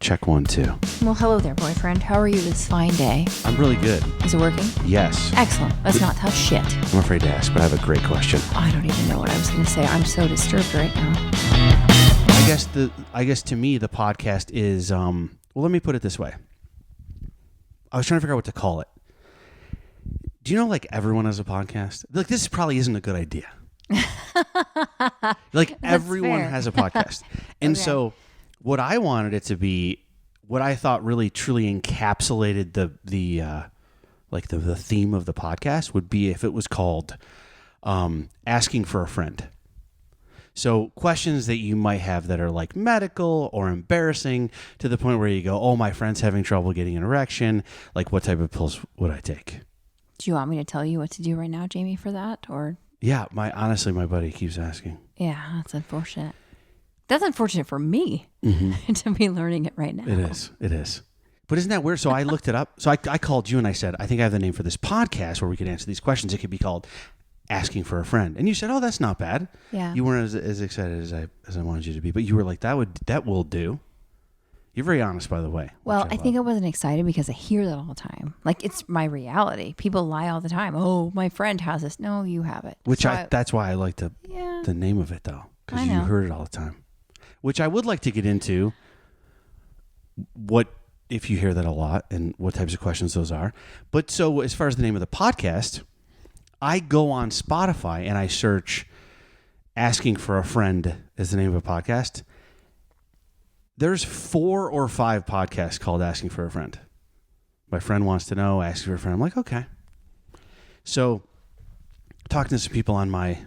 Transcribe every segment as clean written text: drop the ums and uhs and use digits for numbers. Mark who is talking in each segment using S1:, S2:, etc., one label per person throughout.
S1: Check 1, 2.
S2: Well, hello there, boyfriend. How are you this fine day?
S1: I'm really good.
S2: Is it working?
S1: Yes.
S2: Excellent. Let's not touch shit.
S1: I'm afraid to ask, but I have a great question.
S2: I don't even know what I was going to say. I'm so disturbed right now.
S1: I guess to me the podcast is well, let me put it this way. I was trying to figure out what to call it. Do you know like everyone has a podcast? Like this probably isn't a good idea. Like everyone
S2: fair.
S1: has a podcast. And so what I wanted it to be, what I thought really truly encapsulated the theme of the podcast would be if it was called asking for a friend. So questions that you might have that are like medical or embarrassing to the point where you go, oh, my friend's having trouble getting an erection. Like what type of pills would I take?
S2: Do you want me to tell you what to do right now, Jamie, for that? Or
S1: Yeah, honestly, my buddy keeps asking.
S2: yeah, that's unfortunate. That's unfortunate for me to be learning it right now.
S1: It is. But isn't that weird? So I looked it up. So I called you and I said, I think I have the name for this podcast where we could answer these questions. It could be called Asking for a Friend. And you said, oh, that's not bad.
S2: Yeah.
S1: You weren't as excited as I wanted you to be. But you were like, that will do. You're very honest, by the way.
S2: Well, I think I wasn't excited because I hear that all the time. Like, it's my reality. People lie all the time. Oh, my friend has this. No, you have it.
S1: Which
S2: So
S1: that's why I like the name of it, though. Because you heard it all the time. Which I would like to get into what, if you hear that a lot, and what types of questions those are. But so as far as the name of the podcast, I go on Spotify and I search Asking for a Friend as the name of a podcast. There's 4 or 5 podcasts called Asking for a Friend. My friend wants to know, asking for a friend. I'm like, okay. So talking to some people on my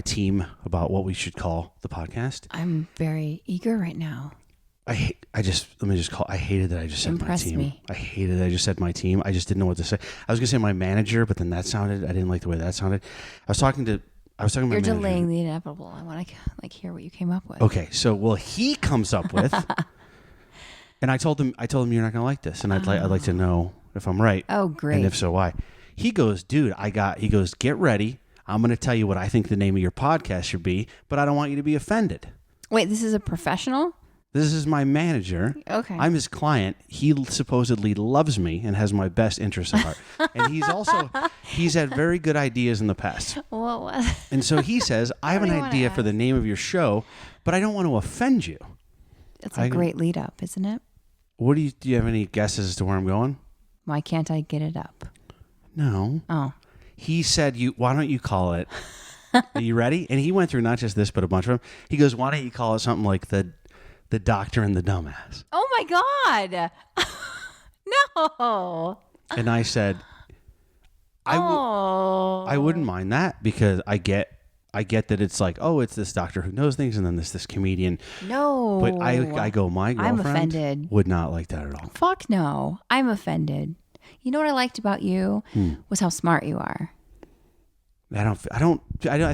S1: team about what we should call the podcast.
S2: I'm very eager right now.
S1: I hated that I just said
S2: Impress
S1: my team.
S2: me.
S1: I hated that I just said my team. I just didn't know what to say. I was going to say my manager, but then I didn't like the way that sounded. I was talking to my
S2: You're
S1: manager.
S2: delaying the inevitable. I want to hear what you came up with.
S1: Okay, so he comes up with, and I told him you're not going to like this, and I'd like to know if I'm right.
S2: Oh, great.
S1: And if so, why? He goes, dude, get ready. I'm going to tell you what I think the name of your podcast should be, but I don't want you to be offended.
S2: Wait, this is a professional?
S1: This is my manager.
S2: Okay.
S1: I'm his client. He supposedly loves me and has my best interests at heart. And he's had very good ideas in the past.
S2: What?
S1: And so he says, I have an idea for the name of your show, but I don't want to offend you.
S2: It's a great lead up, isn't it?
S1: Do you have any guesses as to where I'm going?
S2: Why can't I get it up?
S1: No.
S2: Oh.
S1: He said, why don't you call it, are you ready? And he went through not just this, but a bunch of them. He goes, why don't you call it something like the Doctor and the Dumbass?
S2: Oh my God. No.
S1: And I said, I wouldn't mind that because I get that it's like, oh, it's this doctor who knows things and then this comedian.
S2: No.
S1: But I go, my girlfriend
S2: I'm offended.
S1: would not like that at all.
S2: Fuck no. I'm offended. You know what I liked about you was how smart you are.
S1: I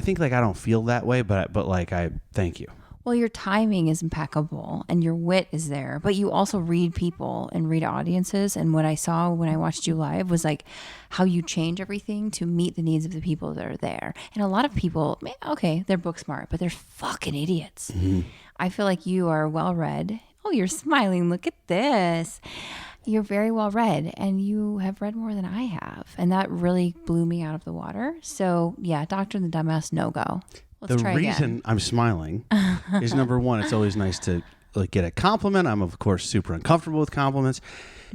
S1: think like I don't feel that way, but like I thank you.
S2: Well, your timing is impeccable and your wit is there, but you also read people and read audiences. And what I saw when I watched you live was like how you change everything to meet the needs of the people that are there. And a lot of people, okay, they're book smart, but they're fucking idiots. Mm-hmm. I feel like you are well read. Oh, you're smiling. Look at this. You're very well read and you have read more than I have. And that really blew me out of the water. So yeah, Doctor and the Dumbass, no go. Let's try
S1: the reason
S2: again.
S1: I'm smiling is number one, it's always nice to like get a compliment. I'm of course super uncomfortable with compliments.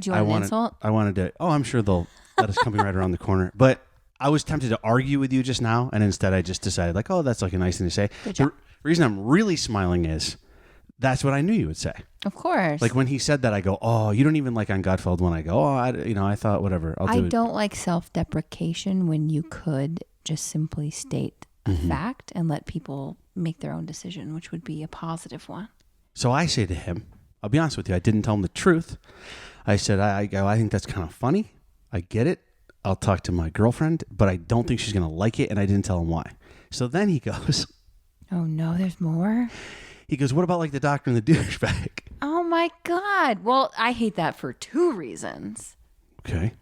S2: Do you want an insult?
S1: I wanted to, I'm sure they'll let us come right around the corner. But I was tempted to argue with you just now. And instead I just decided like, oh, that's like a nice thing to say.
S2: Good job.
S1: The reason I'm really smiling is that's what I knew you would say.
S2: Of course.
S1: Like when he said that, I go, oh, you don't even like on Gutfeld when I go, I thought whatever.
S2: I don't like self-deprecation when you could just simply state a fact and let people make their own decision, which would be a positive one.
S1: So I say to him, I'll be honest with you, I didn't tell him the truth. I said, I think that's kind of funny. I get it. I'll talk to my girlfriend, but I don't think she's going to like it. And I didn't tell him why. So then he goes,
S2: oh no, there's more?
S1: He goes, what about like the Doctor and the Douchebag?
S2: Oh my God. Well, I hate that for 2 reasons.
S1: Okay.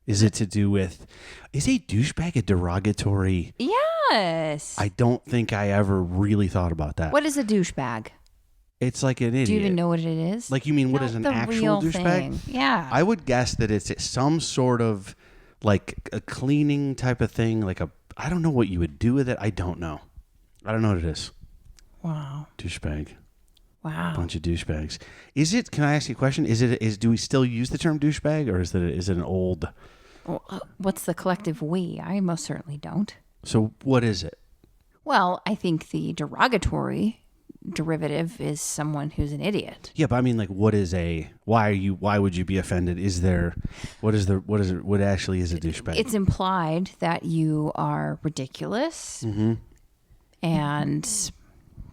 S1: Is it to do with, is a douchebag a derogatory?
S2: Yes.
S1: I don't think I ever really thought about that.
S2: What is a douchebag?
S1: It's like an idiot.
S2: Do you even know what it is?
S1: Like, you mean what is an actual douchebag?
S2: Yeah.
S1: I would guess that it's some sort of like a cleaning type of thing. Like I don't know what you would do with it. I don't know what it is.
S2: Wow.
S1: Douchebag.
S2: Wow.
S1: Bunch of douchebags. Is it? Can I ask you a question? Do we still use the term douchebag, or is it an old?
S2: Well, what's the collective we? I most certainly don't.
S1: So what is it?
S2: Well, I think the derogatory derivative is someone who's an idiot.
S1: Yeah, but I mean, like, what is why would you be offended? What actually is a douchebag?
S2: It's implied that you are ridiculous.
S1: Mm-hmm.
S2: And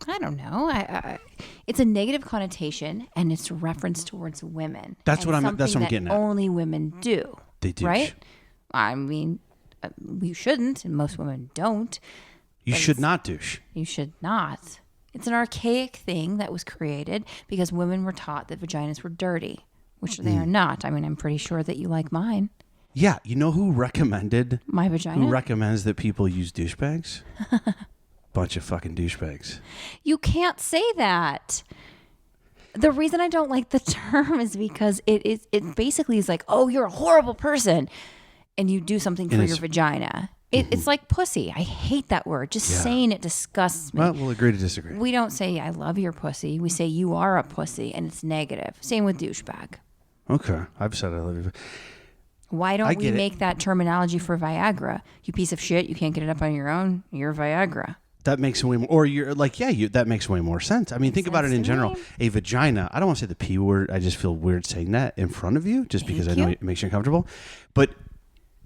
S2: I don't know. It's a negative connotation, and it's reference towards women.
S1: That's what I'm getting at.
S2: Only women do.
S1: They douche.
S2: Right? I mean, you shouldn't, and most women don't.
S1: You should not douche.
S2: You should not. It's an archaic thing that was created because women were taught that vaginas were dirty, which they are not. I mean, I'm pretty sure that you like mine.
S1: Yeah, you know who recommended
S2: my vagina?
S1: Who recommends that people use douchebags? Bunch of fucking douchebags.
S2: You can't say that. The reason I don't like the term is because it basically is like, oh, you're a horrible person, and you do something for your vagina. It's like pussy. I hate that word. Just saying it disgusts me.
S1: Well, we'll agree to disagree.
S2: We don't say I love your pussy. We say you are a pussy, and it's negative. Same with douchebag.
S1: Okay, I've said I love you.
S2: Why don't we make that terminology for Viagra? You piece of shit. You can't get it up on your own. You're Viagra.
S1: That makes way more, or you're like, that makes way more sense. I mean, think about it in general. A vagina, I don't want to say the P word. I just feel weird saying that in front of you just because I know it makes you uncomfortable. But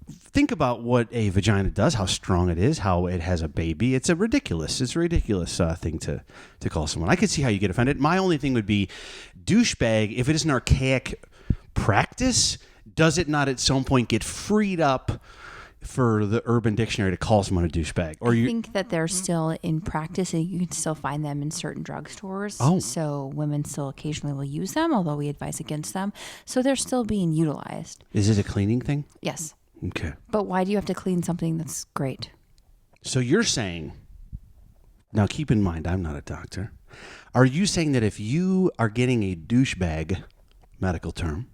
S1: think about what a vagina does, how strong it is, how it has a baby. It's a ridiculous thing to call someone. I could see how you get offended. My only thing would be douchebag. If it is an archaic practice, does it not at some point get freed up for the Urban Dictionary to call someone a douchebag? Or
S2: I think that they're still in practice, and you can still find them in certain drugstores.
S1: Oh.
S2: So women still occasionally will use them, although we advise against them. So they're still being utilized.
S1: Is it a cleaning thing?
S2: Yes.
S1: Okay.
S2: But why do you have to clean something that's great?
S1: So you're saying, now keep in mind, I'm not a doctor. Are you saying that if you are getting a douchebag, medical term,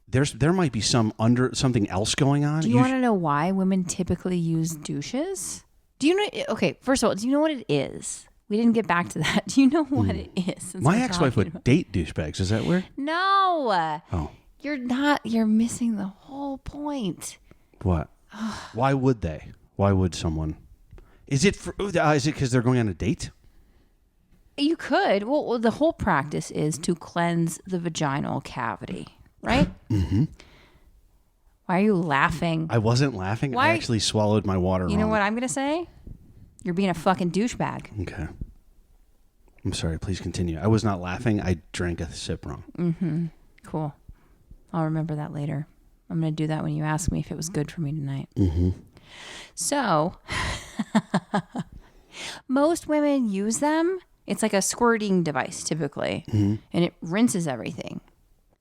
S1: there might be something else going on?
S2: Do you want to know why women typically use douches? Do you know? Okay, first of all, do you know what it is? We didn't get back to that. Do you know what it is?
S1: My ex-wife would date douchebags. Is that weird?
S2: No.
S1: Oh.
S2: You're not. You're missing the whole point.
S1: What? Why would they? Why would someone? Is it because they're going on a date?
S2: You could. Well, the whole practice is to cleanse the vaginal cavity, right?
S1: Mm-hmm.
S2: Why are you laughing?
S1: I wasn't laughing. I actually swallowed my water.
S2: You know what I'm going to say? You're being a fucking douchebag.
S1: Okay. I'm sorry. Please continue. I was not laughing. I drank a sip wrong.
S2: Mm-hmm. Cool. I'll remember that later. I'm going to do that when you ask me if it was good for me tonight.
S1: Mm-hmm.
S2: So, most women use them. It's like a squirting device, typically, and it rinses everything.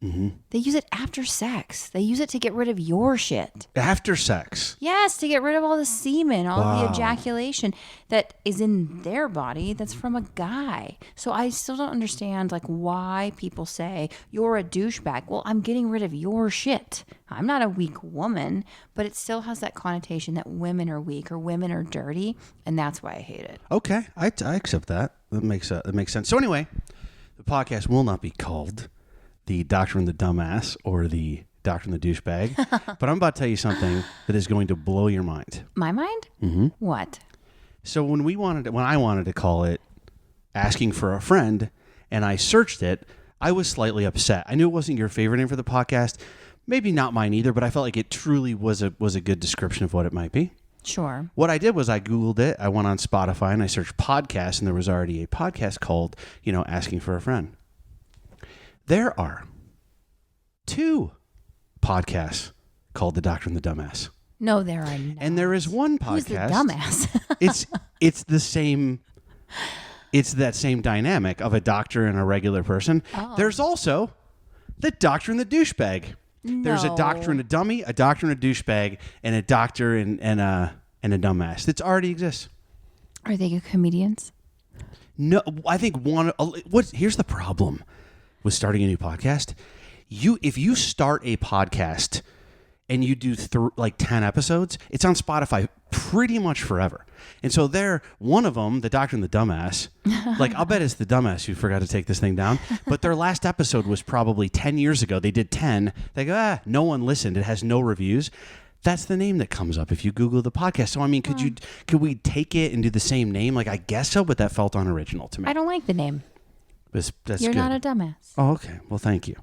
S1: Mm-hmm.
S2: They use it after sex. They use it to get rid of your shit.
S1: After sex?
S2: Yes, to get rid of all the semen, all the ejaculation that is in their body that's from a guy. So I still don't understand why people say you're a douchebag. Well, I'm getting rid of your shit. I'm not a weak woman, but it still has that connotation that women are weak or women are dirty, and that's why I hate it.
S1: Okay, I accept that. That makes sense. So anyway, the podcast will not be called The Doctrine of the Dumbass or The Doctrine of the Douchebag, but I'm about to tell you something that is going to blow your mind.
S2: My mind?
S1: Mm-hmm.
S2: What?
S1: So when I wanted to call it Asking for a Friend, and I searched it, I was slightly upset. I knew it wasn't your favorite name for the podcast, maybe not mine either, but I felt like it truly was a good description of what it might be.
S2: Sure.
S1: What I did was I Googled it. I went on Spotify and I searched podcasts, and there was already a podcast called, Asking for a Friend. There are 2 podcasts called The Doctrine of the Dumbass.
S2: No, there are not.
S1: And there is one podcast.
S2: Who's the dumbass?
S1: it's the same. It's that same dynamic of a doctor and a regular person.
S2: Oh.
S1: There's also The Doctor and the Douchebag.
S2: No.
S1: There's a doctor and a dummy, a doctor and a douchebag, and a doctor and a dumbass. That already exists.
S2: Are they comedians?
S1: No, I think here's the problem with starting a new podcast. If you start a podcast and you do like 10 episodes, it's on Spotify pretty much forever. And so one of them, the Doctor and the Dumbass, like I'll bet it's the dumbass who forgot to take this thing down, but their last episode was probably 10 years ago. They did 10. They go, no one listened. It has no reviews. That's the name that comes up if you Google the podcast. So, I mean, could we take it and do the same name? Like, I guess so, but that felt unoriginal to me.
S2: I don't like the name.
S1: That's
S2: You're
S1: good.
S2: not a dumbass.
S1: Oh, okay. Well, thank you.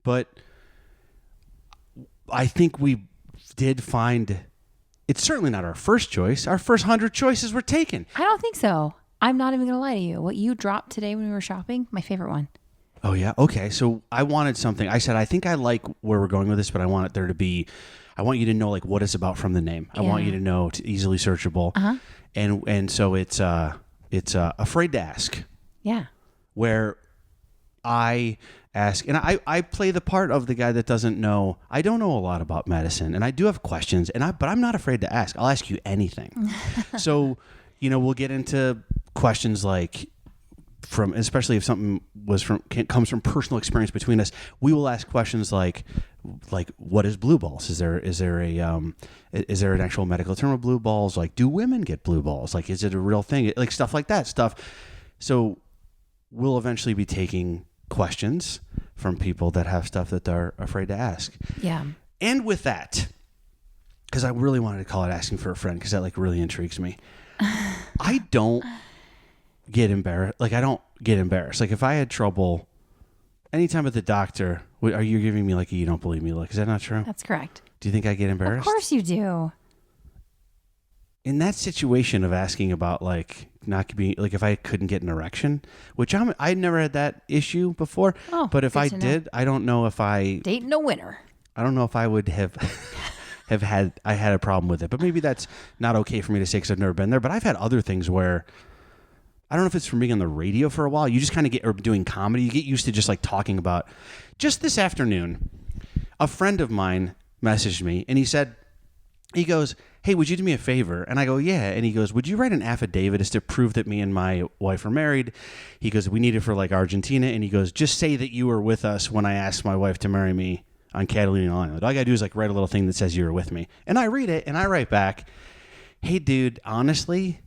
S1: But I think we did find it's certainly not our first choice. Our first 100 choices were taken.
S2: I don't think so. I'm not even going to lie to you. What you dropped today when we were shopping, my favorite one.
S1: Oh, yeah? Okay. So I wanted something. I said, I think I like where we're going with this, but I want I want you to know like what it's about from the name. I want you to know it's easily searchable. Uh-huh. And so it's Afraid to Ask.
S2: Yeah.
S1: Where I ask, and I play the part of the guy that doesn't know. I don't know a lot about medicine, and I do have questions, but I'm not afraid to ask. I'll ask you anything. So, we'll get into questions like especially if something comes from personal experience between us. We will ask questions like what is blue balls? Is there an actual medical term of blue balls? Like, do women get blue balls? Like, is it a real thing? Like stuff like that stuff. So we'll eventually be taking questions from people that have stuff that they're afraid to ask.
S2: Yeah.
S1: And with that, because I really wanted to call it asking for a friend, because that like really intrigues me. I don't get embarrassed. Like, I don't get embarrassed. Like, if I had trouble anytime at the doctor, are you giving me like a you don't believe me look? Is that not true?
S2: That's correct.
S1: Do you think I get embarrassed?
S2: Of course you do.
S1: In that situation of asking about like not being like if I couldn't get an erection, which I'd never had that issue before. Oh, but if I did, I don't know if I
S2: dating a winner.
S1: I don't know if I would have had a problem with it. But maybe that's not okay for me to say because I've never been there. But I've had other things where I don't know if it's from being on the radio for a while. You just kind of or doing comedy. You get used to just like talking about. Just this afternoon, a friend of mine messaged me and he goes, hey, would you do me a favor? And I go, yeah. And he goes, would you write an affidavit as to prove that me and my wife are married? He goes, we need it for like Argentina. And he goes, just say that you were with us when I asked my wife to marry me on Catalina Island. All I got to do is like write a little thing that says you were with me. And I read it and I write back, hey, dude, honestly,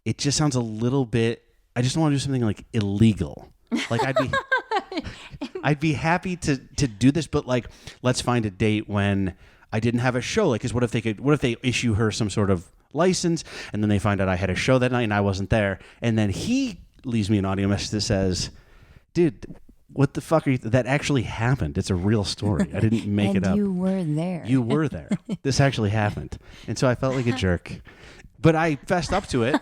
S1: it just sounds a little bit, I just don't want to do something like illegal. Like I'd be happy to do this, but like, let's find a date when I didn't have a show. Like, what if they issue her some sort of license and then they find out I had a show that night and I wasn't there. And then he leaves me an audio message that says, dude, what the fuck are you? That actually happened. It's a real story. I didn't make it up.
S2: You were there.
S1: You were there. This actually happened. And so I felt like a jerk. But I fessed up to it.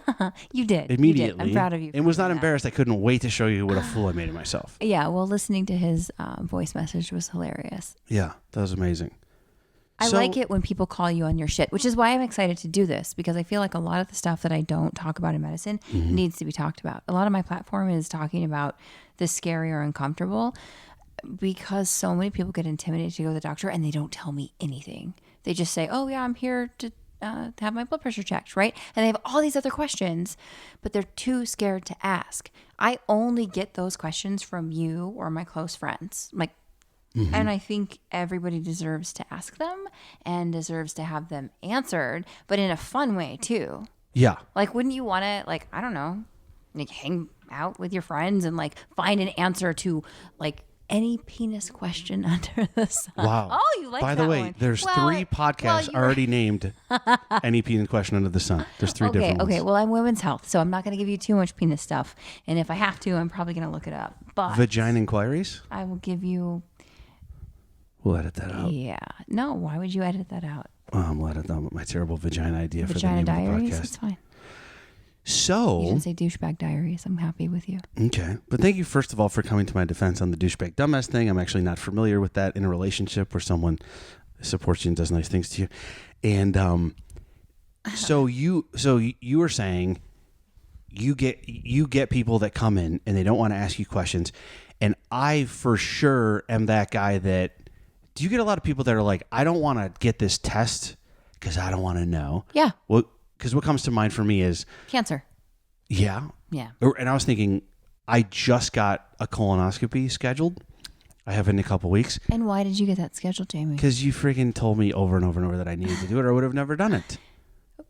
S2: You did.
S1: Immediately.
S2: You did. I'm proud of you.
S1: And was not embarrassed. I couldn't wait to show you what a fool I made of myself.
S2: Yeah. Well, listening to his voice message was hilarious.
S1: Yeah. That was amazing.
S2: I like it when people call you on your shit, which is why I'm excited to do this, because I feel like a lot of the stuff that I don't talk about in medicine needs to be talked about. A lot of my platform is talking about the scary or uncomfortable, because so many people get intimidated to go to the doctor and they don't tell me anything. They just say, oh yeah, I'm here to have my blood pressure checked, right? And they have all these other questions, but they're too scared to ask. I only get those questions from you or my close friends. Like, and I think everybody deserves to ask them and deserves to have them answered, but in a fun way too.
S1: Yeah.
S2: Like, wouldn't you want to, like, I don't know, like hang out with your friends and like find an answer to like any penis question under the sun?
S1: Wow.
S2: Oh, you like that one.
S1: By the way, there's 3 podcasts already named any penis question under the sun. There's 3 different ones.
S2: Okay. Well, I'm women's health, so I'm not going to give you too much penis stuff. And if I have to, I'm probably going to look it up. But
S1: Vagina inquiries?
S2: I will give you...
S1: We'll edit that out.
S2: Yeah. No, why would you edit that out?
S1: We'll edit out my terrible vagina idea
S2: Vagina
S1: for the name
S2: Diaries?
S1: of the podcast.
S2: It's fine.
S1: So...
S2: You didn't say douchebag diaries. I'm happy with you.
S1: Okay. But thank you, first of all, for coming to my defense on the douchebag dumbass thing. I'm actually not familiar with that in a relationship where someone supports you and does nice things to you. And so you were saying you get people that come in and they don't want to ask you questions. And I for sure am that guy that... Do you get a lot of people that are like, I don't want to get this test because I don't want to know?
S2: Yeah.
S1: Well, because what comes to mind for me is...
S2: Cancer.
S1: Yeah.
S2: Yeah.
S1: And I was thinking, I just got a colonoscopy scheduled. I have it in a couple weeks.
S2: And why did you get that scheduled, Jamie?
S1: Because you freaking told me over and over and over that I needed to do it, or I would have never done it.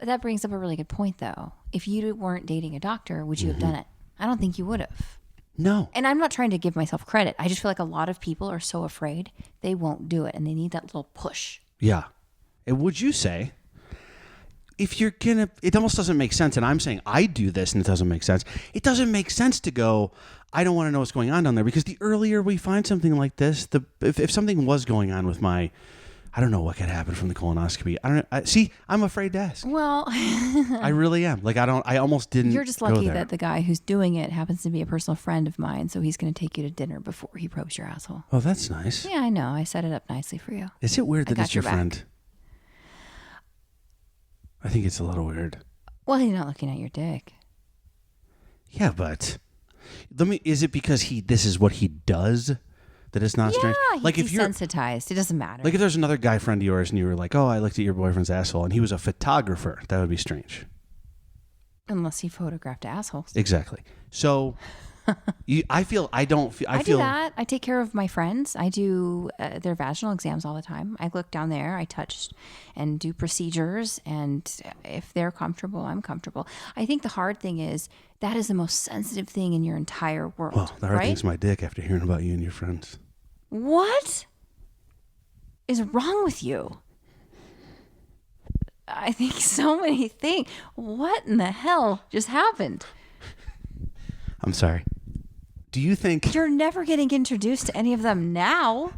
S2: That brings up a really good point, though. If you weren't dating a doctor, would you have done it? I don't think you would have.
S1: No.
S2: And I'm not trying to give myself credit. I just feel like a lot of people are so afraid they won't do it, and they need that little push.
S1: Yeah. And would you say, if you're going to, it almost doesn't make sense, and I'm saying I do this and it doesn't make sense. It doesn't make sense to go, I don't want to know what's going on down there, because the earlier we find something like this, if something was going on with my, I don't know what could happen from the colonoscopy. I'm afraid to ask.
S2: Well,
S1: I really am. Like, I almost didn't.
S2: You're just lucky that the guy who's doing it happens to be a personal friend of mine, so he's going to take you to dinner before he probes your asshole.
S1: Oh, that's nice.
S2: Yeah, I know. I set it up nicely for you.
S1: Is it weird that it's your
S2: back.
S1: friend? I think it's a little weird.
S2: Well, he's not looking at your dick.
S1: Yeah, but is it because this is what he does that it's not strange?
S2: Yeah, he's desensitized. It doesn't matter.
S1: Like if there's another guy friend of yours and you were like, oh, I looked at your boyfriend's asshole and he was a photographer, that would be strange.
S2: Unless he photographed assholes.
S1: Exactly. So I do
S2: that. I take care of my friends. I do their vaginal exams all the time. I look down there, I touch and do procedures. And if they're comfortable, I'm comfortable. I think the hard thing is that is the most sensitive thing in your entire world.
S1: Well, the hard thing's my dick after hearing about you and your friends.
S2: What is wrong with you? I think so many things. What in the hell just happened?
S1: I'm sorry. Do you think...
S2: You're never getting introduced to any of them now.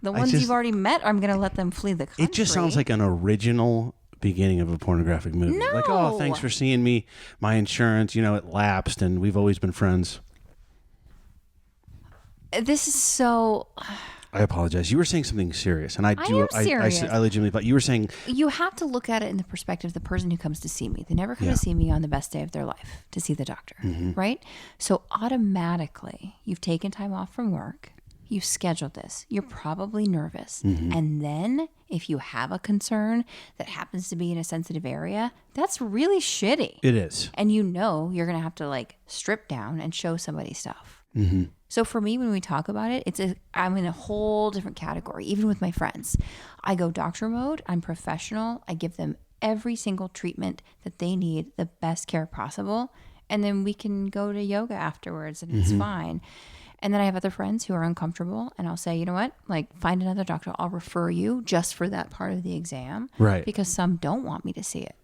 S2: The ones you've already met, I'm going to let them flee the country.
S1: It just sounds like an original beginning of a pornographic movie.
S2: No.
S1: Like, oh, thanks for seeing me. My insurance, it lapsed and we've always been friends.
S2: This is so...
S1: I apologize. You were saying something serious, and I
S2: am serious.
S1: I legitimately thought you were saying
S2: you have to look at it in the perspective of the person who comes to see me. They never come to see me on the best day of their life to see the doctor, right? So automatically, you've taken time off from work. You've scheduled this. You're probably nervous, and then if you have a concern that happens to be in a sensitive area, that's really shitty.
S1: It is,
S2: and you're going to have to strip down and show somebody stuff. So for me, when we talk about it, I'm in a whole different category. Even with my friends, I go doctor mode. I'm professional. I give them every single treatment that they need, the best care possible. And then we can go to yoga afterwards and it's fine. And then I have other friends who are uncomfortable and I'll say, you know what, find another doctor. I'll refer you just for that part of the exam.
S1: Right.
S2: Because some don't want me to see it.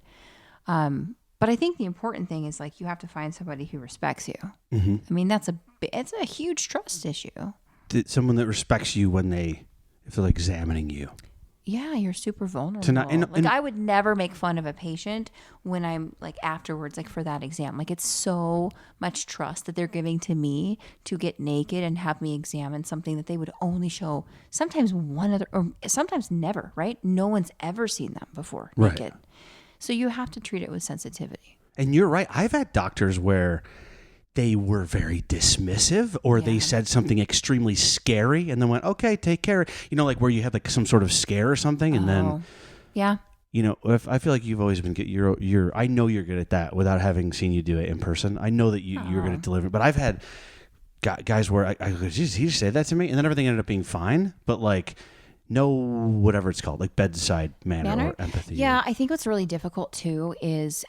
S2: But I think the important thing is you have to find somebody who respects you. I mean, it's a huge trust issue.
S1: Someone that respects you if they're examining you.
S2: Yeah, you're super vulnerable. I would never make fun of a patient when I'm afterwards, for that exam. It's so much trust that they're giving to me to get naked and have me examine something that they would only show sometimes one other, or sometimes never, right? No one's ever seen them before naked. Right. So you have to treat it with sensitivity. And
S1: you're right. I've had doctors where they were very dismissive or they said something extremely scary and then went, okay, take care. Where you had some sort of scare or something and then...
S2: Yeah.
S1: If I feel like you've always been good, I know you're good at that without having seen you do it in person. I know that you're good at delivering. But I've had guys where I go, Jesus, he just said that to me? And then everything ended up being fine. But no, whatever it's called, bedside manner or empathy.
S2: Yeah, I think what's really difficult too is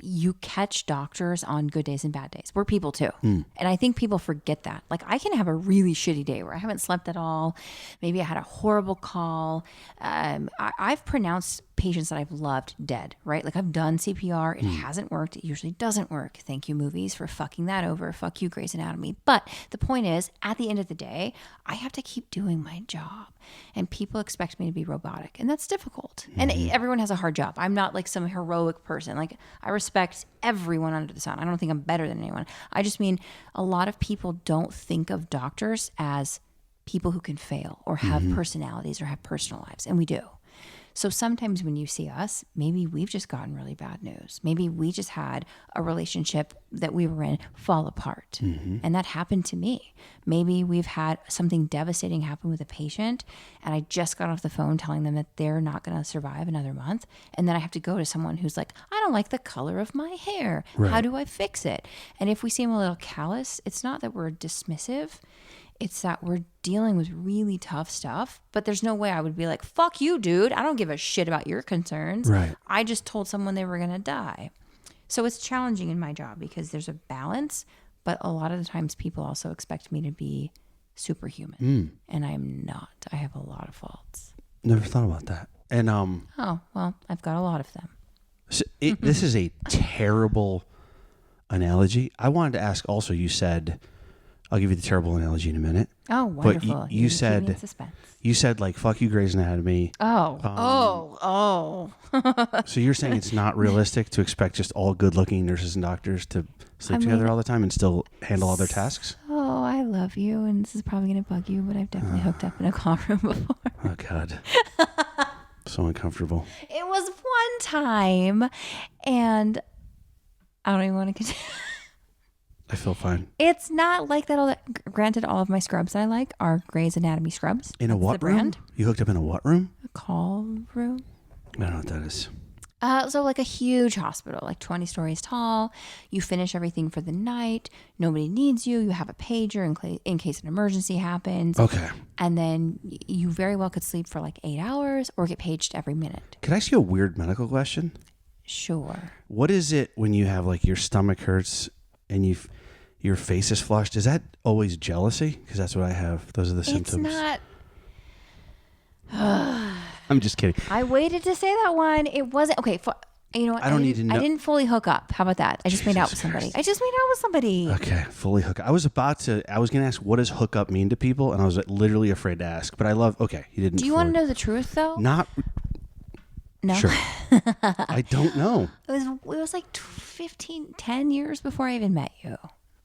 S2: you catch doctors on good days and bad days. We're people too. And I think people forget that. I can have a really shitty day where I haven't slept at all. Maybe I had a horrible call. I've pronounced patients that I've loved dead, right? I've done CPR. It hasn't worked. It usually doesn't work. Thank you, movies, for fucking that over. Fuck you, Grey's Anatomy. But the point is, at the end of the day, I have to keep doing my job. And people expect me to be robotic. And that's difficult. And everyone has a hard job. I'm not some heroic person. I respect everyone under the sun. I don't think I'm better than anyone. I just mean a lot of people don't think of doctors as people who can fail or have personalities or have personal lives. And we do. So sometimes when you see us, maybe we've just gotten really bad news. Maybe we just had a relationship that we were in fall apart. And that happened to me. Maybe we've had something devastating happen with a patient, and I just got off the phone telling them that they're not going to survive another month. And then I have to go to someone who's like, I don't like the color of my hair. How do I fix it? And if we seem a little callous, it's not that we're dismissive. It's that we're dealing with really tough stuff, but there's no way I would be like, fuck you, dude. I don't give a shit about your concerns.
S1: Right.
S2: I just told someone they were going to die. So it's challenging in my job because there's a balance, but a lot of the times people also expect me to be superhuman. And I'm not. I have a lot of faults.
S1: Never thought about that. And
S2: oh, well, I've got a lot of them.
S1: So this is a terrible analogy. I wanted to ask also, you said, I'll give you the terrible analogy in a minute.
S2: Oh, wonderful.
S1: But you said, like, fuck you, Grey's Anatomy.
S2: Oh.
S1: So you're saying it's not realistic to expect just all good-looking nurses and doctors to sleep together all the time and still handle all their tasks?
S2: Oh, I love you, and this is probably going to bug you, but I've definitely hooked up in a call room before.
S1: Oh, God. So uncomfortable.
S2: It was one time, and I don't even want to continue.
S1: I feel fine.
S2: It's not like that. Granted, all of my scrubs that I like are Grey's Anatomy scrubs.
S1: In a what room? You hooked up in a what room?
S2: A call room.
S1: I don't know what that is.
S2: So like a huge hospital, like 20 stories tall. You finish everything for the night. Nobody needs you. You have a pager in case an emergency happens.
S1: Okay.
S2: And then you very well could sleep for like 8 hours or get paged every minute.
S1: Could I ask you a weird medical question?
S2: Sure.
S1: What is it when you have like your stomach hurts and your face is flushed? Is that always jealousy? Because that's what I have. Those are the symptoms.
S2: It's not.
S1: I'm just kidding.
S2: I waited to say that one. It wasn't. Okay. You know what?
S1: I don't need to know.
S2: I didn't fully hook up. How about that? I just made out with somebody.
S1: Okay. Fully hook up. I was going to ask, what does hook up mean to people? And I was literally afraid to ask. But okay. You didn't.
S2: Do you want to know the truth though?
S1: Not.
S2: No.
S1: Sure. I don't know.
S2: It was like 10 years before I even met you.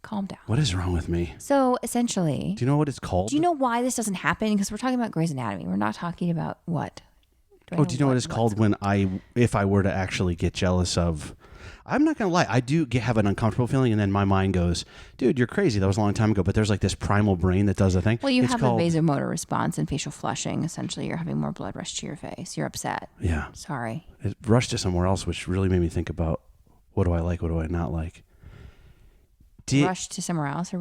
S2: Calm down.
S1: What is wrong with me?
S2: So essentially,
S1: do you know what it's called?
S2: Do you know why this doesn't happen? Because we're talking about Grey's Anatomy. We're not talking about what.
S1: Do you know what it's called if I were to actually get jealous of? I'm not going to lie. I do have an uncomfortable feeling, and then my mind goes, dude, you're crazy. That was a long time ago. But there's like this primal brain that does the thing.
S2: Well, it's have a vasomotor response and facial flushing. Essentially, you're having more blood rush to your face. You're upset.
S1: Yeah.
S2: Sorry.
S1: It rushed to somewhere else, which really made me think about, what do I like? What do I not like?
S2: Rush to somewhere else?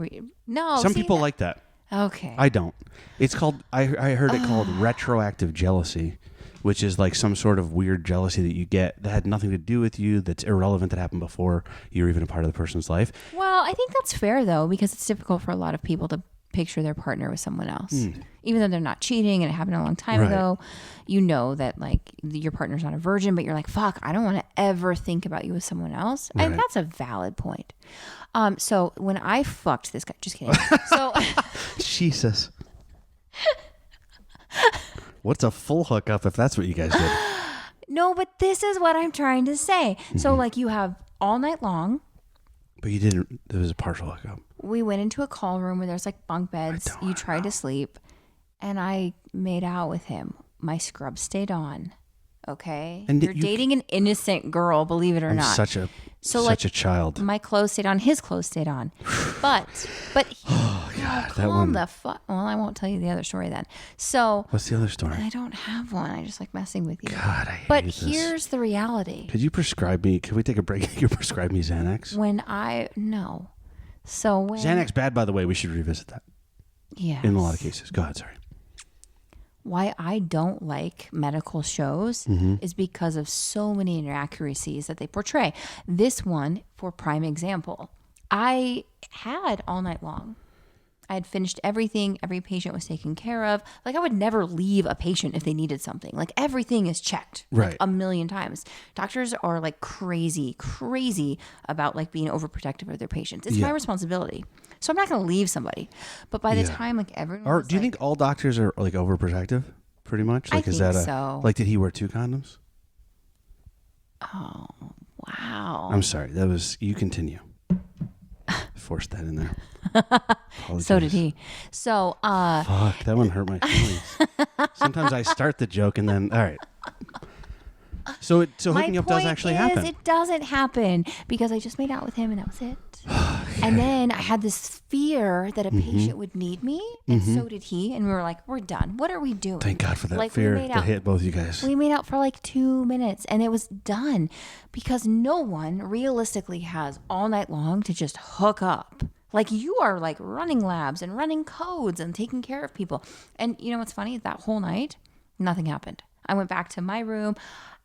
S2: No.
S1: Some people like that.
S2: Okay.
S1: I don't. It's called, I heard it called retroactive jealousy, which is like some sort of weird jealousy that you get that had nothing to do with you, that's irrelevant, that happened before you were even a part of the person's life.
S2: Well, I think that's fair though, because it's difficult for a lot of people to picture their partner with someone else. Even though they're not cheating and it happened a long time ago, you know that like your partner's not a virgin, but you're like, fuck, I don't want to ever think about you with someone else. Right. And that's a valid point. So when I fucked this guy, just kidding. So
S1: Jesus. What's a full hookup if that's what you guys did?
S2: No, but this is what I'm trying to say. So like you have all night long.
S1: But you didn't, it was a partial hookup.
S2: We went into a call room where there's like bunk beds. You tried to sleep and I made out with him. My scrub stayed on. Okay. And you're dating an innocent girl, believe it or not.
S1: Such a child.
S2: My clothes stayed on, his clothes stayed on. But
S1: oh God, that one.
S2: Well, I won't tell you the other story then. So
S1: what's the other story?
S2: I don't have one. I just like messing with you.
S1: God, I hate
S2: But
S1: this.
S2: Here's the reality.
S1: Could you prescribe me? Can we take a break? Can you prescribe me Xanax?
S2: No. So when
S1: Xanax bad, by the way. We should revisit that.
S2: Yeah.
S1: In a lot of cases. Go ahead. Sorry.
S2: Why I don't like medical shows is because of so many inaccuracies that they portray. This one, for prime example, I had all night long. I had finished everything. Every patient was taken care of. Like I would never leave a patient if they needed something. Like everything is checked like a million times. Doctors are like crazy about like being overprotective of their patients. It's my responsibility. So I'm not going to leave somebody. But by the time like everyone
S1: do you think all doctors are like overprotective pretty much? Like
S2: I think so.
S1: Like did he wear 2 condoms?
S2: Oh, wow.
S1: I'm sorry. You continue. Forced that in there.
S2: So did he. So
S1: fuck, that one hurt my feelings. Sometimes I start the joke and then all right. So hooking up does actually happen.
S2: It doesn't happen because I just made out with him and that was it. And then I had this fear that a patient would need me, and so did he. And we were like, we're done. What are we doing?
S1: Thank God for that fear that hit both you guys.
S2: We made out for like 2 minutes, and it was done because no one realistically has all night long to just hook up. Like, you are like running labs and running codes and taking care of people. And you know what's funny? That whole night, nothing happened. I went back to my room.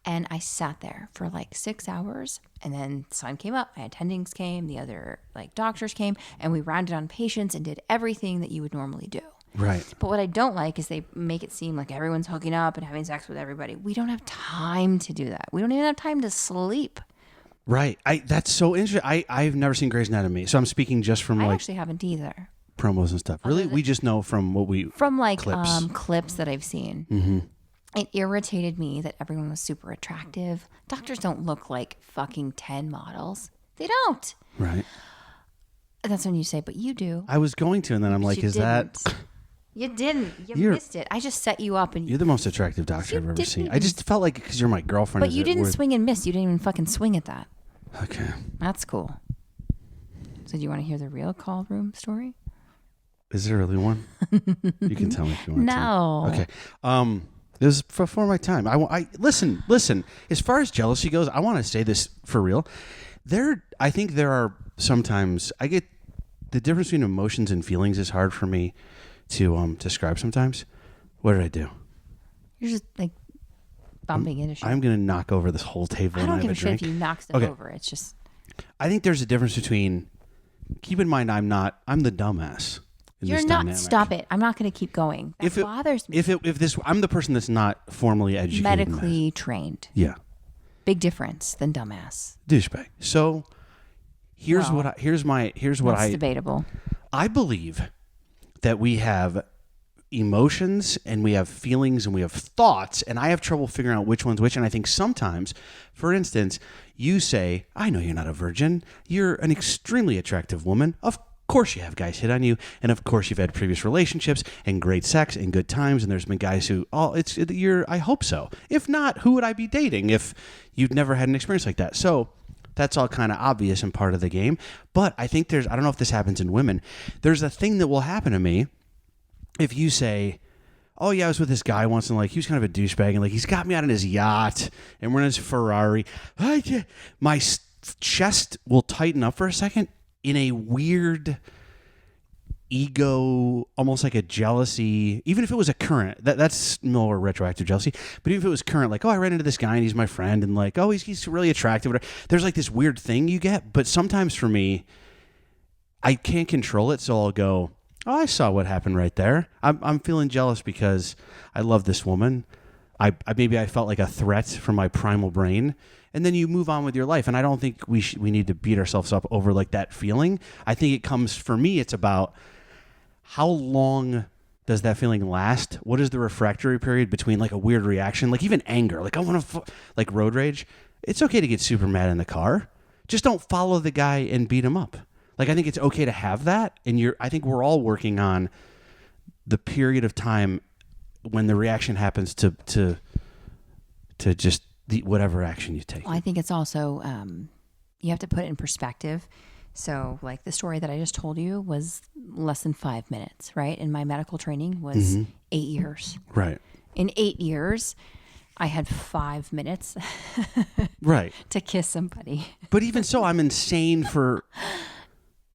S2: And I sat there for like 6 hours, and then the sun came up, my attendings came, the other like doctors came, and we rounded on patients and did everything that you would normally do.
S1: Right.
S2: But what I don't like is they make it seem like everyone's hooking up and having sex with everybody. We don't have time to do that. We don't even have time to sleep.
S1: Right. That's so interesting. I've never seen Grey's Anatomy, so I'm speaking just from
S2: I actually haven't either.
S1: Promos and stuff. Really? We just know from what we...
S2: From like
S1: clips,
S2: clips that I've seen. Mm-hmm. It irritated me that everyone was super attractive. Doctors don't look like fucking 10 models. They don't.
S1: Right.
S2: That's when you say, but you do.
S1: I was going to, and then I'm like, is that...
S2: You didn't. You missed it. I just set you up. And
S1: you're the most attractive doctor I've ever seen. I just felt like because you're my girlfriend.
S2: But you didn't swing and miss. You didn't even fucking swing at that.
S1: Okay.
S2: That's cool. So do you want to hear the real call room story?
S1: Is there really one? You can tell me if you want to.
S2: No.
S1: Okay. It was before my time. I listen. As far as jealousy goes, I want to say this for real. I think there are sometimes I get the difference between emotions and feelings is hard for me to describe sometimes. What did I do?
S2: You're just like bumping into shit.
S1: I'm gonna knock over this whole table.
S2: I don't
S1: and
S2: give
S1: a
S2: shit
S1: drink.
S2: if you knock stuff over. It's just.
S1: I think there's a difference between. Keep in mind, I'm the dumbass.
S2: You're not. Dynamic. Stop it. I'm not going to keep going. That bothers me.
S1: If I'm the person that's not formally educated,
S2: medically trained.
S1: Yeah.
S2: Big difference than dumbass.
S1: Douchebag. So here's
S2: That's debatable.
S1: I believe that we have emotions and we have feelings and we have thoughts, and I have trouble figuring out which one's which. And I think sometimes, for instance, you say, I know you're not a virgin. You're an extremely attractive woman. Of course you have guys hit on you, and of course you've had previous relationships and great sex and good times, and there's been guys who I hope so. If not, who would I be dating if you'd never had an experience like that? So that's all kind of obvious and part of the game. But I think I don't know if this happens in women, there's a thing that will happen to me if you say, oh yeah, I was with this guy once and like he was kind of a douchebag and like he's got me out on his yacht and we're in his Ferrari. My chest will tighten up for a second in a weird ego, almost like a jealousy, even if it was a current, that's more retroactive jealousy, but even if it was current, like, oh, I ran into this guy and he's my friend and like, oh, he's really attractive. There's like this weird thing you get, but sometimes for me, I can't control it, so I'll go, oh, I saw what happened right there. I'm feeling jealous because I love this woman. Maybe I felt like a threat from my primal brain. And then you move on with your life. And I don't think we need to beat ourselves up over like that feeling. I think it comes, for me, it's about how long does that feeling last? What is the refractory period between like a weird reaction? Like even anger, like I want to, like road rage. It's okay to get super mad in the car. Just don't follow the guy and beat him up. Like I think it's okay to have that. And I think we're all working on the period of time when the reaction happens to just whatever action you take.
S2: Well, I think it's also you have to put it in perspective. So like the story that I just told you was less than 5 minutes, right? And my medical training was 8 years.
S1: Right.
S2: In 8 years, I had 5 minutes
S1: right.
S2: to kiss somebody.
S1: But even so, I'm insane for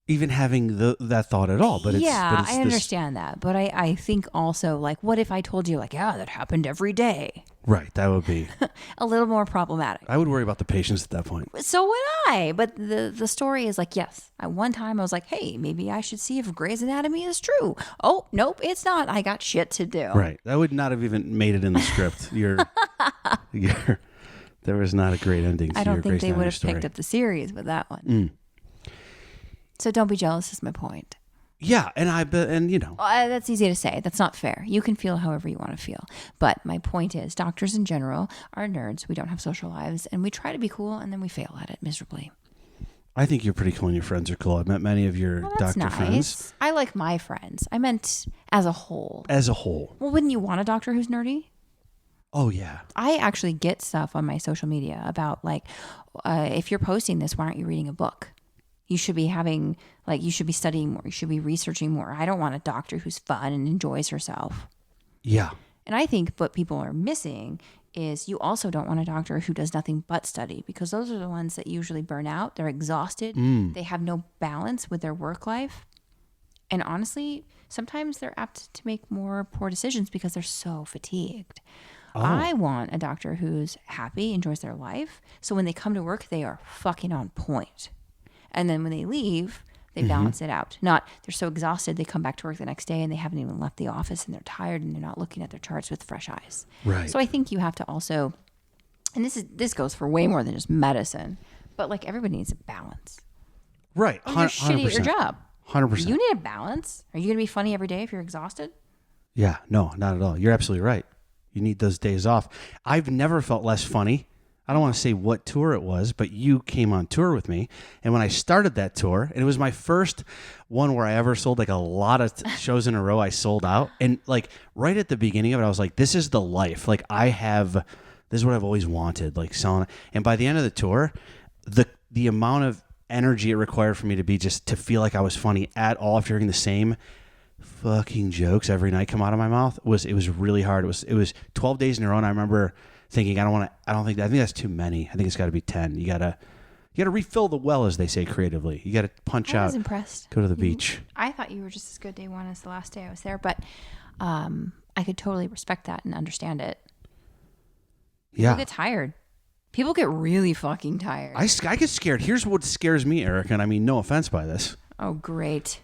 S1: even having that thought at all. But
S2: I understand that. But I think also, like, what if I told you, like, yeah, that happened every day?
S1: Right. That would be
S2: a little more problematic.
S1: I would worry about the patients at that point.
S2: So would I. But the story is like, yes, at one time I was like, hey, maybe I should see if Grey's Anatomy is true. Oh, nope, it's not. I got shit to do.
S1: Right. That would not have even made it in the script. There was not a great ending to
S2: I don't
S1: your
S2: think
S1: Grey's
S2: they
S1: Anatomy
S2: would have
S1: story.
S2: picked up the series with that one. So don't be jealous is my point.
S1: Yeah, and you know.
S2: That's easy to say. That's not fair. You can feel however you want to feel. But my point is, doctors in general are nerds. We don't have social lives, and we try to be cool, and then we fail at it miserably.
S1: I think you're pretty cool and your friends are cool. I've met many of your doctor friends.
S2: I like my friends. I meant as a whole.
S1: As a whole.
S2: Well, wouldn't you want a doctor who's nerdy?
S1: Oh, yeah.
S2: I actually get stuff on my social media about like, if you're posting this, why aren't you reading a book? You should be having, like, you should be studying more. You should be researching more. I don't want a doctor who's fun and enjoys herself.
S1: Yeah.
S2: And I think what people are missing is you also don't want a doctor who does nothing but study, because those are the ones that usually burn out. They're exhausted. They have no balance with their work life. And honestly, sometimes they're apt to make more poor decisions because they're so fatigued. I want a doctor who's happy, enjoys their life. So when they come to work, they are fucking on point. And then when they leave, they balance it out. Not they're so exhausted, they come back to work the next day and they haven't even left the office and they're tired and they're not looking at their charts with fresh eyes.
S1: Right.
S2: So I think you have to also, and this goes for way more than just medicine, but like everybody needs a balance.
S1: Right.
S2: Or you're shitty at your job.
S1: 100%.
S2: You need a balance. Are you going to be funny every day if you're exhausted?
S1: Yeah. No, not at all. You're absolutely right. You need those days off. I've never felt less funny. I don't want to say what tour it was, but you came on tour with me. And when I started that tour, and it was my first one where I ever sold like a lot of shows in a row, I sold out. And like right at the beginning of it, I was like, this is the life. Like this is what I've always wanted, like selling. And by the end of the tour, the amount of energy it required for me to be just to feel like I was funny at all after hearing the same fucking jokes every night come out of my mouth it was really hard. It was 12 days in a row, and I remember thinking I think that's too many. I think it's got to be 10. You gotta refill the well, as they say creatively. You gotta punch out. I
S2: was impressed.
S1: Go to the beach.
S2: I thought you were just as good day one as the last day I was there, but I could totally respect that and understand it. People get tired. People get really fucking tired.
S1: I get scared. Here's what scares me, Erika, and I mean no offense by this.
S2: Oh, great.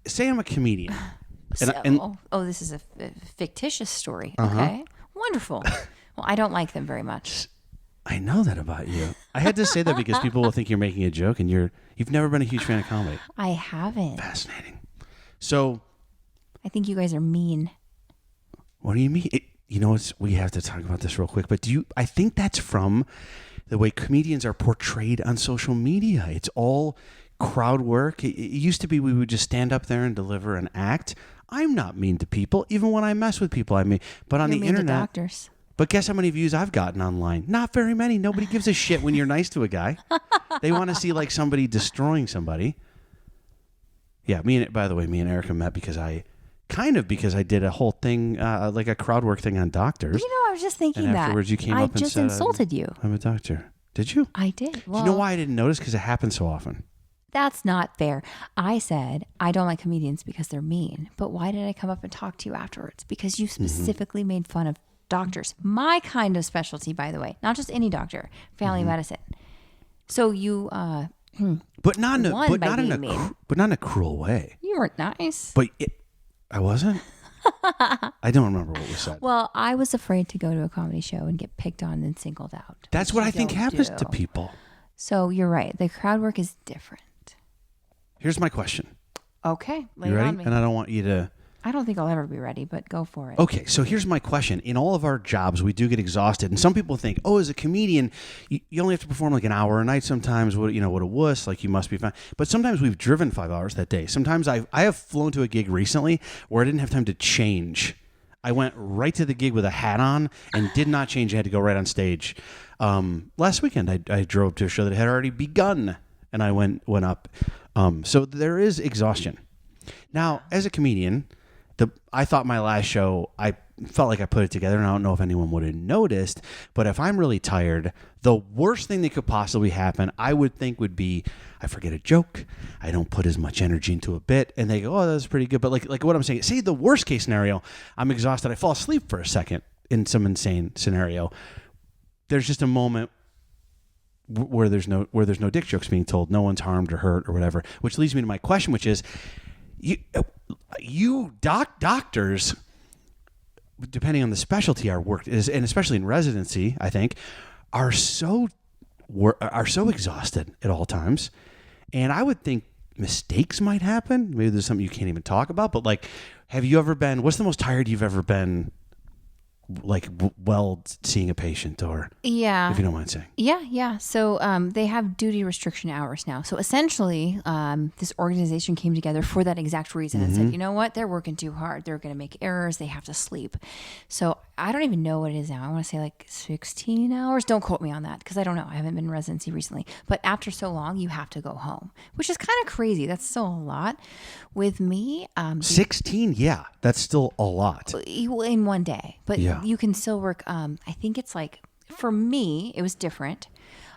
S1: Say I'm a comedian.
S2: This is a fictitious story. Okay. Wonderful. Well, I don't like them very much.
S1: I know that about you. I had to say that because people will think you're making a joke, and you've never been a huge fan of comedy.
S2: I haven't.
S1: Fascinating. So,
S2: I think you guys are mean.
S1: What do you mean? We have to talk about this real quick, but I think that's from the way comedians are portrayed on social media. It's all crowd work. It used to be we would just stand up there and deliver an act. I'm not mean to people, even when I mess with people. But on the internet,
S2: to doctors.
S1: But guess how many views I've gotten online? Not very many. Nobody gives a shit when you're nice to a guy. They want to see like somebody destroying somebody. Yeah, by the way, me and Erika met because I did a whole thing, like a crowd work thing on doctors.
S2: I was just thinking
S1: and afterwards you came up and said,
S2: I just insulted you.
S1: I'm a doctor. Did you?
S2: I did.
S1: Well, do you know why I didn't notice? Because it happens so often.
S2: That's not fair. I said, I don't like comedians because they're mean. But why did I come up and talk to you afterwards? Because you specifically made fun of doctors. My kind of specialty, by the way. Not just any doctor. Family medicine. So you...
S1: but not in a cruel way.
S2: You weren't nice.
S1: But I wasn't? I don't remember what we said.
S2: Well, I was afraid to go to a comedy show and get picked on and singled out.
S1: That's what I think happens to people.
S2: So you're right. The crowd work is different.
S1: Here's my question.
S2: Okay.
S1: You ready? And I don't want you to...
S2: I don't think I'll ever be ready, but go for it.
S1: Okay, so here's my question. In all of our jobs, we do get exhausted. And some people think, as a comedian, you only have to perform like an hour a night sometimes. What a wuss, like you must be fine. But sometimes we've driven 5 hours that day. Sometimes I have flown to a gig recently where I didn't have time to change. I went right to the gig with a hat on and did not change. I had to go right on stage. Last weekend, I drove to a show that had already begun, and I went up. So there is exhaustion. Now, as a comedian, I thought my last show, I felt like I put it together, and I don't know if anyone would have noticed, but if I'm really tired, the worst thing that could possibly happen, I would think would be, I forget a joke, I don't put as much energy into a bit, and they go, that's pretty good. But like what I'm saying, say the worst case scenario, I'm exhausted, I fall asleep for a second in some insane scenario. There's just a moment where there's no dick jokes being told, no one's harmed or hurt or whatever, which leads me to my question, which is, doctors, depending on the specialty our work is, and especially in residency, I think, are so exhausted at all times. And I would think mistakes might happen. Maybe there's something you can't even talk about, but like, have you ever been, what's the most tired you've ever been, like, while seeing a patient, or if you don't mind saying?
S2: Yeah. So they have duty restriction hours now. So essentially, this organization came together for that exact reason and said, you know what, they're working too hard. They're going to make errors. They have to sleep. So I don't even know what it is now. I want to say like 16 hours. Don't quote me on that because I don't know. I haven't been in residency recently. But after so long, you have to go home, which is kind of crazy. That's still a lot. With me,
S1: 16, yeah, that's still a lot.
S2: In one day. But you can still work. I think it's like, for me, it was different.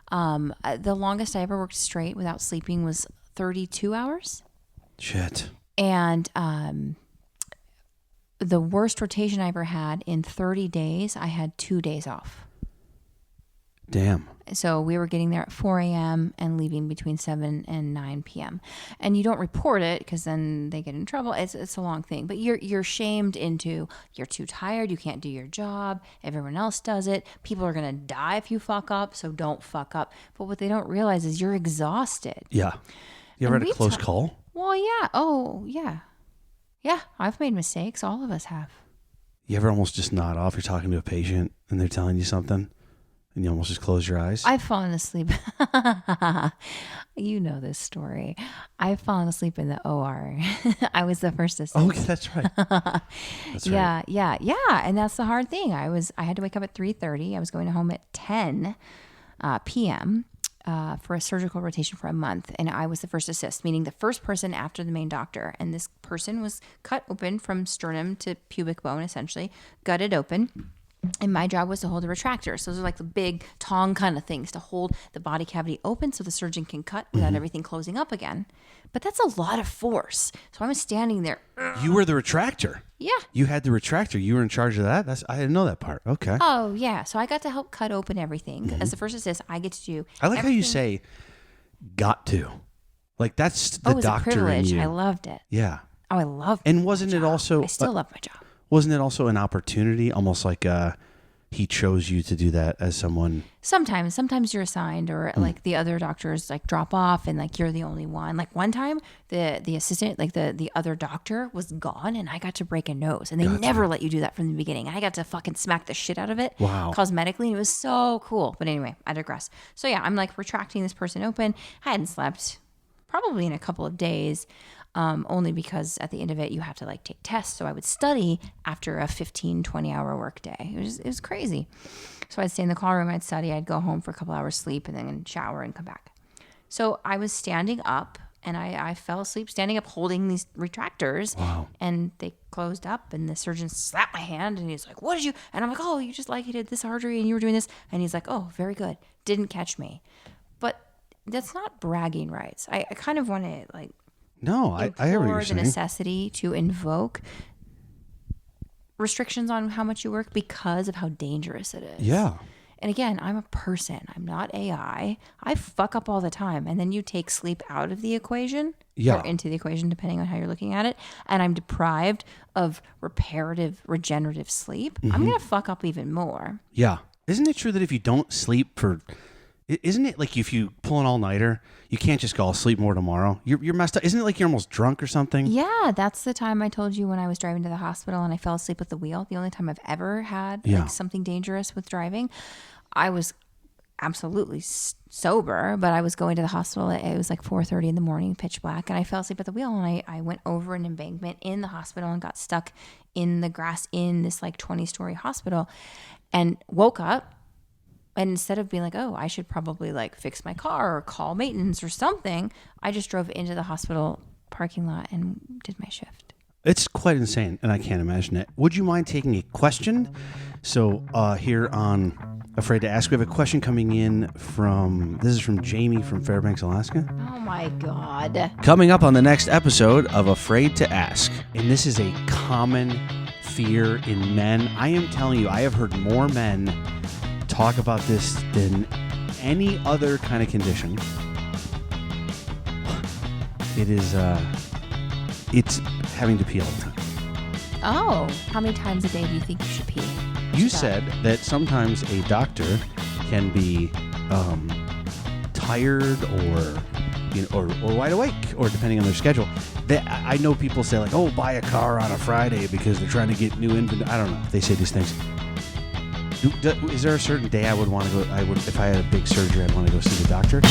S2: The longest I ever worked straight without sleeping was 32 hours.
S1: Shit.
S2: And the worst rotation I ever had, in 30 days, I had 2 days off.
S1: Damn.
S2: So we were getting there at 4 a.m. and leaving between 7 and 9 p.m. And you don't report it because then they get in trouble. It's a long thing. But you're shamed into, you're too tired, you can't do your job, everyone else does it, people are going to die if you fuck up, so don't fuck up. But what they don't realize is you're exhausted.
S1: Yeah. You ever had a close call?
S2: Well, yeah. Oh, yeah. Yeah, I've made mistakes. All of us have.
S1: You ever almost just nod off? You're talking to a patient and they're telling you something and you almost just close your eyes?
S2: I've fallen asleep. You know this story. I've fallen asleep in the OR. I was the first assistant.
S1: Oh, that's right. That's right.
S2: Yeah. And that's the hard thing. I had to wake up at 3:30. I was going home at 10 p.m. For a surgical rotation for a month. And I was the first assist, meaning the first person after the main doctor. And this person was cut open from sternum to pubic bone, essentially, gutted open. And my job was to hold a retractor. So those are like the big tong kind of things to hold the body cavity open so the surgeon can cut without everything closing up again. But that's a lot of force. So I was standing there.
S1: You were the retractor.
S2: Yeah.
S1: You had the retractor. You were in charge of that? I didn't know that part. Okay.
S2: Oh, yeah. So I got to help cut open everything. As the first assist, I get to do
S1: I like how you say got to. Like that's the
S2: it was
S1: doctor
S2: a privilege.
S1: in you.
S2: I loved it.
S1: Yeah.
S2: Oh, I loved it.
S1: And wasn't it also...
S2: I still love my job.
S1: Wasn't it also an opportunity, almost like he chose you to do that as someone?
S2: Sometimes you're assigned, or like the other doctors like drop off and like you're the only one. Like one time the assistant, like the other doctor was gone and I got to break a nose, and they never let you do that from the beginning. I got to fucking smack the shit out of it.
S1: Wow.
S2: Cosmetically, and it was so cool. But anyway, I digress. So yeah, I'm like retracting this person open. I hadn't slept probably in a couple of days. Only because at the end of it, you have to like take tests. So I would study after a 15, 20 hour work day. It was crazy. So I'd stay in the call room, I'd study, I'd go home for a couple hours sleep and then shower and come back. So I was standing up and I fell asleep standing up holding these retractors.
S1: Wow.
S2: And they closed up and the surgeon slapped my hand and he's like, what did you? And I'm like, oh, you just like you did this artery and you were doing this. And he's like, oh, very good. Didn't catch me. But that's not bragging rights. I kind of want to like...
S1: No, I hear what you're saying.
S2: The necessity to invoke restrictions on how much you work because of how dangerous it is.
S1: Yeah.
S2: And again, I'm a person. I'm not AI. I fuck up all the time. And then you take sleep out of the equation or into the equation, depending on how you're looking at it. And I'm deprived of regenerative sleep. I'm going to fuck up even more.
S1: Yeah. Isn't it true that if you don't sleep isn't it like if you pull an all-nighter, you can't just go, I'll sleep more tomorrow? You're messed up. Isn't it like you're almost drunk or something?
S2: Yeah, that's the time I told you when I was driving to the hospital and I fell asleep at the wheel. The only time I've ever had like something dangerous with driving. I was absolutely sober, but I was going to the hospital. It was like 4:30 in the morning, pitch black, and I fell asleep at the wheel. And I went over an embankment in the hospital and got stuck in the grass in this like 20-story hospital and woke up. And instead of being like, oh, I should probably like fix my car or call maintenance or something, I just drove into the hospital parking lot and did my shift.
S1: It's quite insane, and I can't imagine it. Would you mind taking a question? So here on Afraid to Ask, we have a question coming in this is from Jamie from Fairbanks, Alaska.
S2: Oh my God.
S1: Coming up on the next episode of Afraid to Ask. And this is a common fear in men. I am telling you, I have heard more men talk about this than any other kind of condition. It's having to pee all the time.
S2: Oh, how many times a day do you think you should pee?
S1: You said that sometimes a doctor can be tired or wide awake, or depending on their schedule. I know people say like, oh, buy a car on a Friday because they're trying to get new inventory. I don't know if they say these things. Is there a certain day I would want to go? If I had a big surgery, I'd want to go see the doctor.